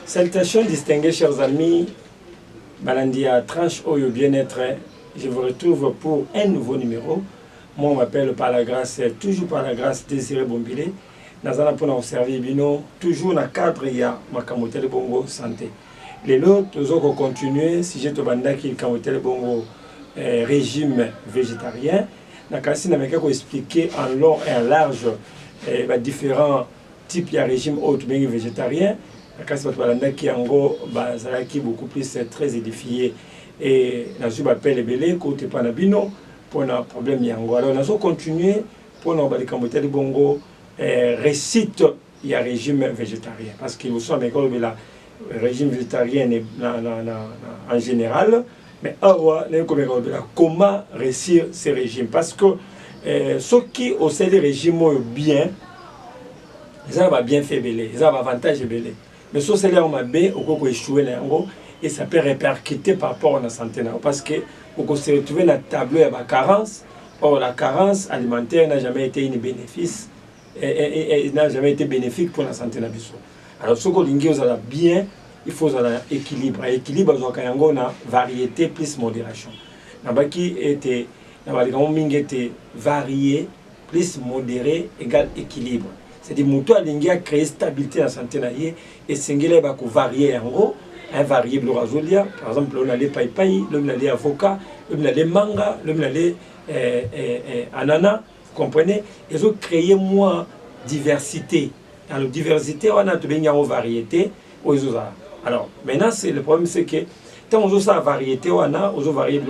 Salutations distinguées, chers amis. Balandia Tranche Oyo Bien-être. Je vous retrouve pour un nouveau numéro. Moi, on m'appelle par la grâce, toujours par la grâce, Désiré Bombilé. Nous allons pour servir Bino, toujours dans le cadre de ma Kamotel Bongo Santé. Les autres, nous allons continuer, si j'ai le Kamotel Bongo régime végétarien. Nous allons expliquer en long et en large différents types de régimes autres végétariens. Qui en gros qui beaucoup plus très édifié et nous appelle belé côté panabino pour un problème yango. Alors nous allons continuer pour nous balikamote de bongo récite il y a régime végétarien parce qu'il vous semble que le régime végétarien en général, mais comment réussir ces régimes parce que ceux qui ont ces régimes bien, ils ont bien fait belé, ils ont avantage belé. Mais si c'est là où on a échoué et ça peut répercuter par rapport à la santé. Parce que on se retrouve dans la tableau de la carence. Or, la carence alimentaire n'a jamais été un bénéfice et n'a jamais été bénéfique pour la santé. Alors, ce qu'on dit, bien, il faut un équilibre. L'équilibre, c'est une variété plus modération. Qui était varié plus modéré égale équilibre. C'est-à-dire que nous avons créé stabilité dans la santé et nous avons varié en gros, un varié par exemple, on a les païpaï, on a les avocats, on a les mangas, on a les ananas, vous comprenez? Ils ont créé moins diversité. Dans la diversité, on a une variété. Alors, maintenant, le problème, c'est que quand on a une variété, on a une variété,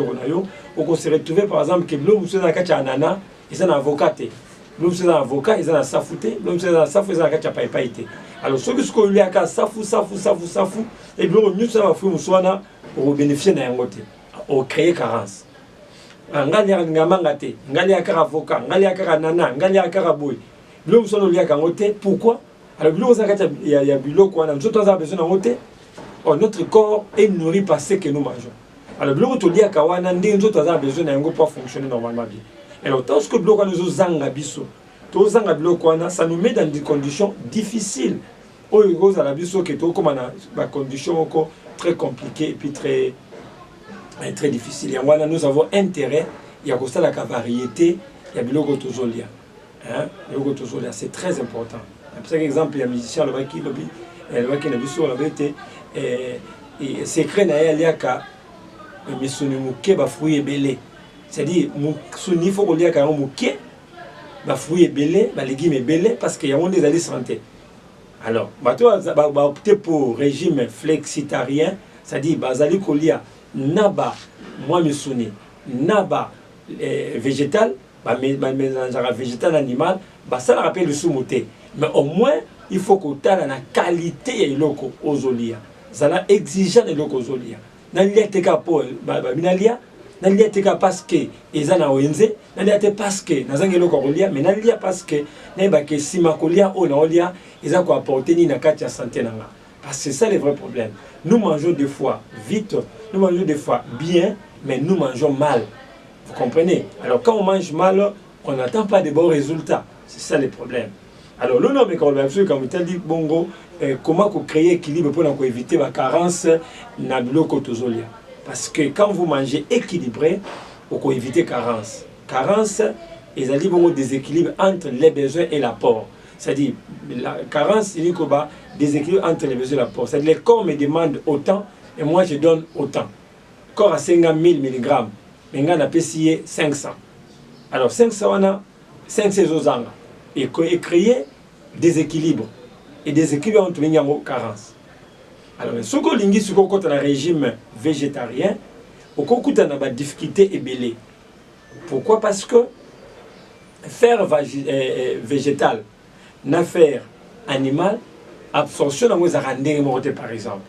on se retrouve par exemple que l'homme qui a un ananas, ils ont un avocat. L'homme c'est un avocat, ils ont un safouté, l'homme c'est un safou, ils ont un kachapaïpaïté. Alors, ceux qui ont eu un safou, et l'homme nous sommes fait pour bénéficier d'un côté, pour créer carence. Ngali ya ngamangate, ngali ya avocat, ngali ya nana, ngali ya boy. L'homme sont liés à côté, pourquoi? Alors, l'homme il y a bulot quoi, nous avons besoin d'un côté. Notre corps est nourri par ce que nous mangeons. Alors, l'homme est lié à kawana, nous avons besoin d'un côté pour fonctionner normalement bien. Alors, tant que nous avons ça nous met dans des conditions difficiles. Des conditions très compliquées et puis très difficiles. Et nous avons intérêt, il y a la variété, il y a c'est très important. Par exemple, il y a un musicien qui a secret il y a fruits belé. C'est-à-dire, il faut qu'il y ait des fruits belés, des légumes belés, parce qu'il y a des santé. Alors, on va opter pour régime flexitarien, c'est-à-dire, qu'il y a naba, moi, naba végétal, végétal animal, ça rappelle le sous-moté. Mais au moins, il faut qu'on ait la qualité de l'eau aux olives. Ça a exigeant de l'eau aux olives. Dans les naliateka parce que ezana oenze naliate parce que nazangelo ko kolia mais nalia parce que neba ke sima kolia o na olia eza ko apporter ni na kati ya santé nanga parce que c'est ça le vrai problème. Nous mangeons des fois vite, nous mangeons des fois bien, mais nous mangeons mal. Vous comprenez? Alors quand on mange mal, on n'attend pas de bons résultats. C'est ça le problème. Alors le nom est quand vous dit bongo comment créer équilibre pour éviter la carence na biloko tozolia. Parce que quand vous mangez équilibré, vous pouvez éviter carence. Carence, ils ont des déséquilibre entre les besoins et l'apport. C'est-à-dire, la carence, il y a des déséquilibre entre les besoins et l'apport. C'est-à-dire, le corps me demande autant et moi je donne autant. Le corps a 5000 mg, mais on a payé 500. Alors, 500, on a 500 ans. Et créer des équilibres. Et des équilibres entre les carence. Alors, ce qu'on dit, c'est qu'on a un régime végétarien, on a des difficultés et belé. Pourquoi? Parce que faire végétal, n'a faire animal, absorption, on a rendu par exemple.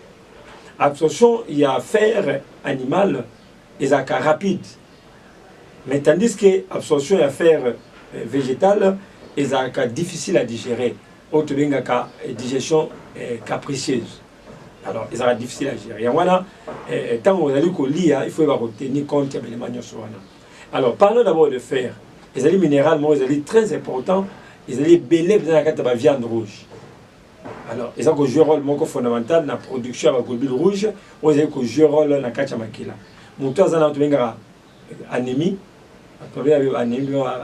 Absorption, il y a faire animal, il y a rapide. Mais tandis que absorption, il y a faire végétal, il y a difficile à digérer. Autre digestion capricieuse. Alors, ils sont difficiles à gérer. Tant qu'on a lu qu'on lit, il faut retenir compte de l'élément. Alors, parlons d'abord de fer. Les aliments minéralement, ils sont très importants. Ils sont belés dans la viande rouge. Alors, ils ont joué un rôle fondamental dans la production de la globule rouge, ou ils ont joué un rôle dans la makila. Mouton a anémie,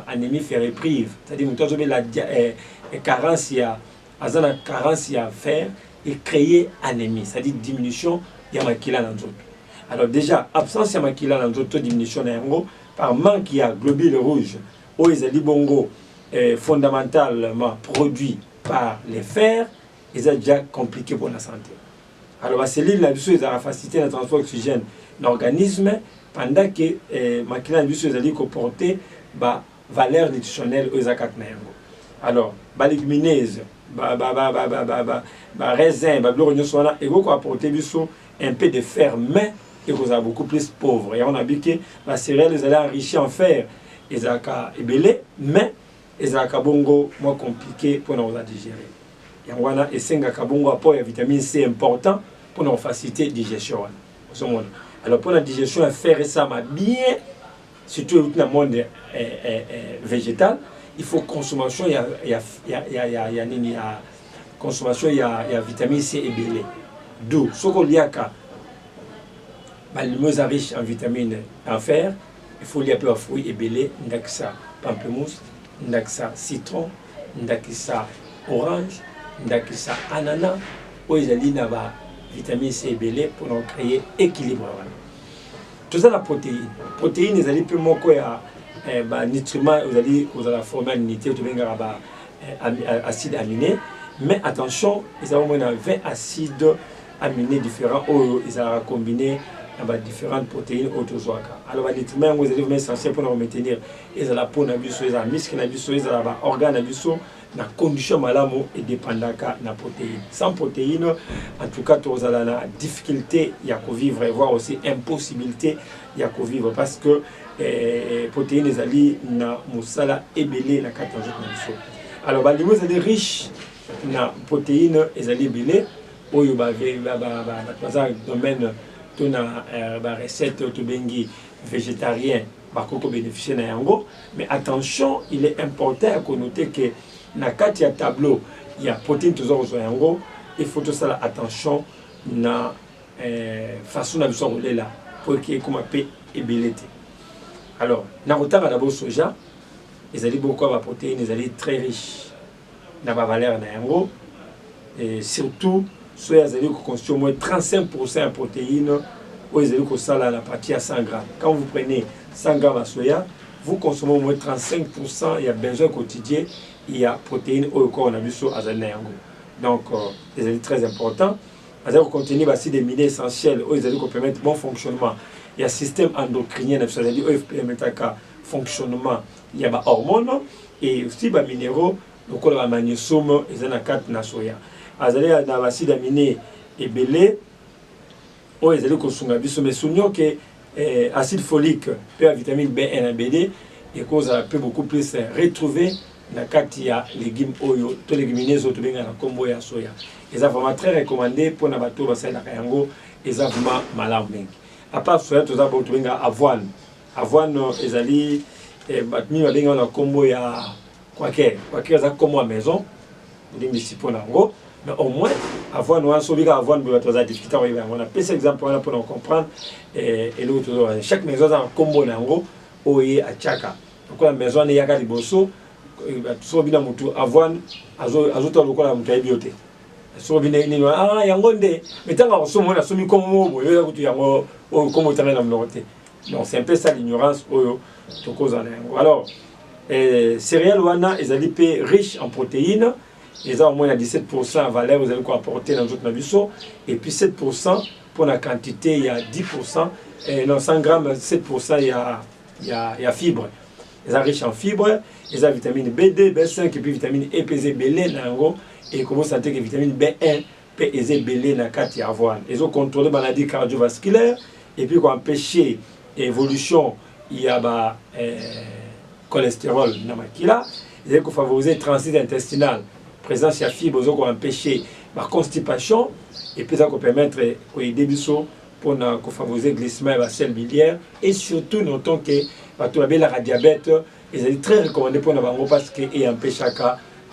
anémie ferriprive, c'est-à-dire mouton a la carence à fer et créer anémie, c'est-à-dire diminution de la makila dans l'autre. Alors déjà, absence de makila dans l'autre, diminution par manque de globule rouge, où ils ont bongo fondamentalement produit par les fers, ils sont déjà compliqués pour la santé. Alors, la cellule, la facilité de transport d'oxygène dans l'organisme, pendant que la cellule comporter la valeur nutritionnelle aux acacnaires. Alors, la légumineuse, le raisin, le bleu, ils vont apporter un peu de fer, mais ils vont beaucoup plus pauvres. Et on a vu que la céréale, ils allaient enrichir en fer, ils ont ébélé, mais ils ont bongo moins compliqué pour nous digérer. Et c'est un apport de vitamine C important pour nous faciliter la digestion. Alors pour la digestion, faire ça bien, surtout dans le monde végétal, il faut consommation, il y a consommation, il y a vitamine C et B. D'où, ce qu'on y a les riche en vitamine en fer, il faut lier à fruits et belé, ça pamplemousse, ça citron, ça orange, ça ananas, où il y a la vitamine C et belé pour nous créer équilibre. Tout ça la protéine. Protéine, ils allaient plus manquer à nutriments, vous allez former une unité, vous avez acide aminé. Mais attention, ils ont 20 acides aminés différents, où ils ont combiné différentes protéines autour. Alors, les nutriments, vous allez essentiels pour nous maintenir. Ils ont la peau, ils ont les muscles, ils ont les organes, la condition malade et dépendant de la protéine. Sans protéines, en tout cas, vous avez la difficulté à vivre, voire aussi impossibilité à vivre parce que les protéines sont dans le ébélé dans 14 jours. Alors, les vous êtes riches en protéines et les ébélés, où vous avez dans le domaine de la recette végétarienne, qui bénéficie de yango. Mais attention, il est important à noter que dans le tableau, il y a protéines toujours au yango. Il faut tout ça attention na façon de rouler là pour qu'il y ait comme un peu ébélité. Alors, dans le d'abord soja, ils allaient beaucoup de protéines, ils allaient très riches dans la valeur de yango. Et surtout, soya ils allaient constituer au moins 35% de protéines où ils allaient ça la partie à 100 grammes. Quand vous prenez 100 grammes de soya, vous consommez au moins 35%, il y a besoin quotidien, il y a protéines au corps, on a vu ça à Zanyango. Donc, c'est très important. Ils allaient contenir aussi des minéraux essentiels, où ils allaient permettre bon fonctionnement. Il y a un système endocrinien, c'est-à-dire qu'il permet un fonctionnement, il y a des hormones et aussi des minéraux, donc le magnésium, ils ont 4 na soya. Ils allaient dans l'acide aminé et belé, où ils allaient consommer mais souvenons que l'acide folique, la vitamine B1 et BD, et cause peut beaucoup plus retrouver dans les légumes oyo, tous les légumineuses autour de la combo ya soya. Ils sont vraiment très recommandés pour les bateaux de la Kayango, ils sont vraiment malades. À part soya, tous les bateaux de avoine. Avoine, ils allaient battre la combo ya quaker, ils sont comme à la maison, ils sont pour l'ango. Mais au moins, avoine, on a discuté, on a pris cet exemple pour nous comprendre. Et l'autre, chaque maison a un combo d'ango, oye à Tchaka. Donc la maison est à Liboso, so bina mutu avoine, azoto lokola mutu biote. So bina ni yango nde, metanga osomo na somi comme mobo, yo kutu yango comme tanga na mnote. Donc c'est un peu ça l'ignorance oyo to cause en yango. Alors, céréales wana, ils allaient riches en protéines. Ils ont au moins 17% de valeur, vous allez apporter dans notre nabusso. Et puis 7% pour la quantité, il y a 10%. Et dans 100 grammes, 7%, il y a fibre. Ils sont riches en fibres, ils ont vitamine B2, B5 et puis vitamine E, P, Z, B, et comme vous sentez que vitamine B1, P, Z, B, dans 4 avoine. Ils ont contrôlé les maladies cardiovasculaires et puis pour empêcher l'évolution, il y a cholestérol dans la makila. Ils ont favorisé le transit intestinal. Présence de fibres qui empêcher la constipation et puis ça permettre d'aider pour favoriser le glissement de la selle biliaire et surtout notons que la diabète est très recommandé pour nous parce qu'il empêche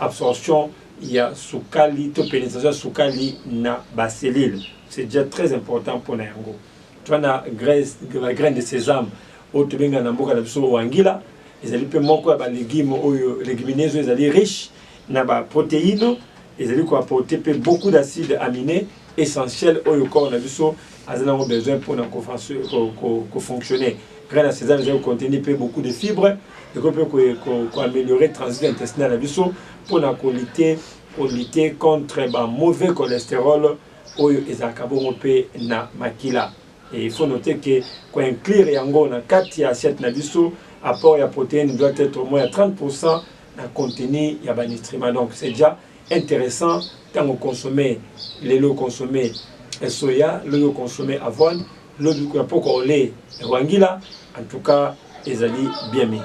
l'absorption il y a sukali, to pénétration sukali na baselile. C'est déjà très important pour Nayango. Tu vois, la graine de sésame, au Tubenga Namboka la biso wangila, ils allaient peu moko ba légumes, légumineuses, ils allaient riches, na ba protéines, ils allaient quoi apporter beaucoup d'acides aminés essentiels au corps na biso, azana ont besoin pour fonctionner. Graine de sésame, ils allaient contenir beaucoup de fibres, et qu'on peut améliorer le transit intestinal na biso pour lutter contre le mauvais cholestérol oyo ezakabo pe na makila. Et il faut noter que quand inclure yango na kati ya assiette na biso, apport ya protéines doit être au moins à 30% na contenu ya ba nutriments. Donc c'est déjà intéressant quand on consomme les lots consommés soya, le lot consommé avoine, le lot poko lait wangila, en tout cas ezali bien mis.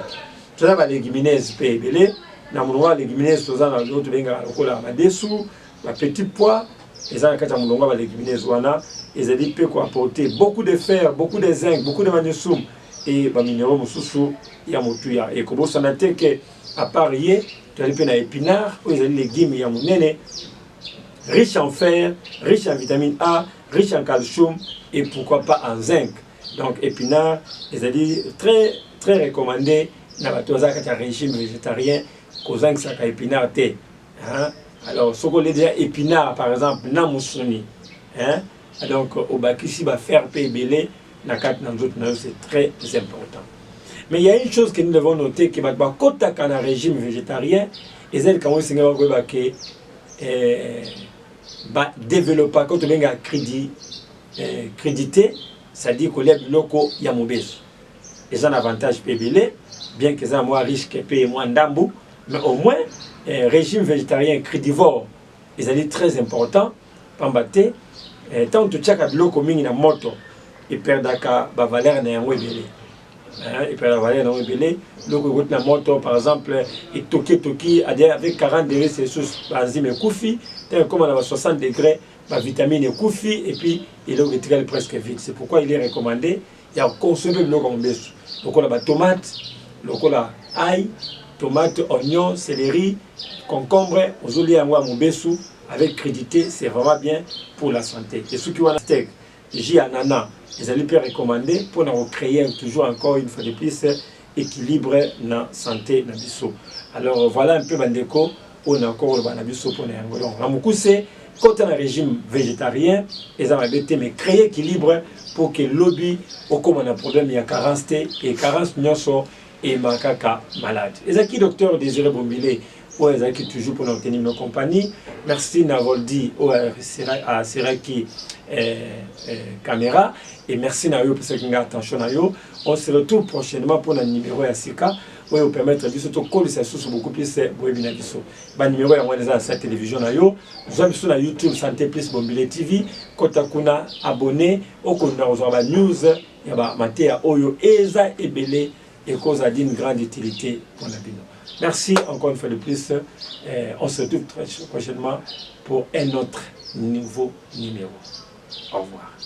Tout ça va légumineuses pe belé. Na monwa légumineuses toza na l'autre benga lokola madesu, la petit pois, et ça na monwa ba légumineuses wana, ils allaient apporter beaucoup de fer, beaucoup de zinc, beaucoup de magnésium et ba minéraux mususu ya motuya. Et comme ça n'a été que à parier, tu as les épinards, où ils allaient légumes ya munene, riche en fer, riche en vitamine A, riche en calcium et pourquoi pas en zinc. Donc épinards, ils allaient très recommandés dans le régime végétarien. Kozang saka épinard té. Alors, ce qu'on dit épinard, par exemple, namusuni. Donc, au bakisi va faire pébélé, c'est très important. Mais il y a une chose que nous devons noter, qui va être un régime végétarien, et c'est quand on va développer, quand on a crédité, c'est-à-dire qu'il y a des locaux yamobés. Et un avantage pébélé, bien que ça soit riche, que paye moins d'ambou. Mais au moins, régime végétarien crédivore, ils sont très importants. Pambaté, tant que tu as un commun na moto, ils perdent la valeur na yango ebele. Ils perdent la valeur na yango ebele. Le na moto, par exemple, et toki, avec 40 degrés Celsius, enzyme et koufi, comme on a 60 degrés, vitamine et koufi, et puis il est retiré presque vite. C'est pourquoi il est recommandé, il y a consommer le comme besu. Donc on a tomate, on a ail, tomate, oignon, céleri, concombre, aux olives à mobesu, avec crédité, c'est vraiment bien pour la santé. Et ceux qui ont un steak, j'ai un ananas, ils allaient bien recommander pour nous créer toujours encore une fois de plus équilibre dans la santé na biso. Alors voilà un peu bandeko, on a encore le biso pour nous. Donc Ramukuse, quand on a un régime végétarien, ils ont mais créer équilibre pour que l'objet, au comme on a un problème, il y a carence et carence nyonso et makaka malade. Et c'est qui docteur Désiré Bombile, ou est qui toujours pour nous tenir nos compagnies. Merci Navoldi à Seraki caméra et merci Nayo pour ce qui a attention Nayo. On se retrouve prochainement pour le numéro à Sika où vous permettre de surtout coller ces sources beaucoup plus webinaire biso. Ba numéro ya mwana za sa télévision Nayo. Vous avez sur la YouTube Santé Plus Bombile TV. Kota kuna abonné au kuna ba news ya ba matéa oyo eza ebele et cause a d'une grande utilité pour la bino. Merci encore une fois de plus. On se retrouve très prochainement pour un autre nouveau numéro. Au revoir.